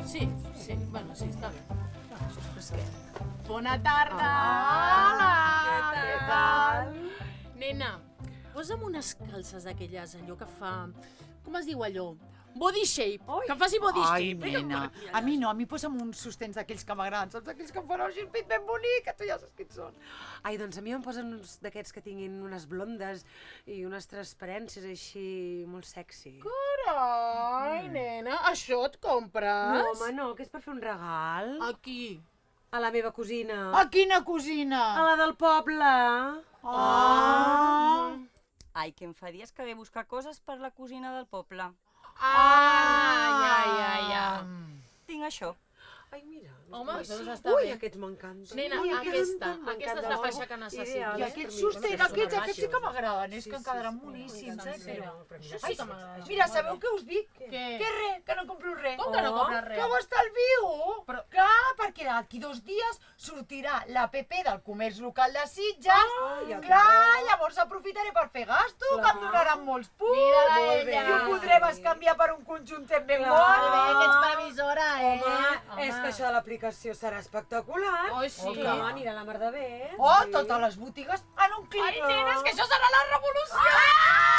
Sí, bueno, sí, està bé. Això és fresquet. Bona tarda! Hola! Què tal? Nena, posa'm unes calces d'aquelles, allò que fa... Com es diu allò? Body shape, que em faci body Ai, shape. nena, a mi no, a mi posa'm uns sostens d'aquells que m'agraden, saps? Aquells que em fan així el pit ben bonic, que tu ja saps quins són. Ai, doncs a mi em posen uns d'aquests que tinguin unes blondes i unes transparències així molt sexy. Carai, nena, això et compres? No, home, no, que és per fer un regal. A qui? A la meva cosina. A quina cosina? A la del poble. Ai, que em fa dies que ve a buscar coses per la cosina del poble. Ja. Tinc això. Ai, mira. Home, això està Ui, bé. aquests m'encanten. Nena, Ui, aquesta m'encanten. és la faixa que necessito. I aquests sostens, aquests sí que m'agraden, és que em quedaran boníssims, Això Ai, sí que m'agrada. mira, sabeu què us dic? Què? Que res, que no compro res. Com que no compres res? Que ho estalvio! Però- Clar, perquè d'aquí 2 dies sortirà l'APP del comerç local de Sitges. Clar, llavors aprofitaré per fer gasto, que em donaran molts punts. Mira-la, I ella. ho podré bescanviar per un conjuntet ben Molt bé, bon. que ets previsora, Home, és que això de l'aplicació serà espectacular. Oi, sí. Que anirà la mar de bé. Oh, totes les botigues en un clic. Ai, nena, és que això serà la revolució!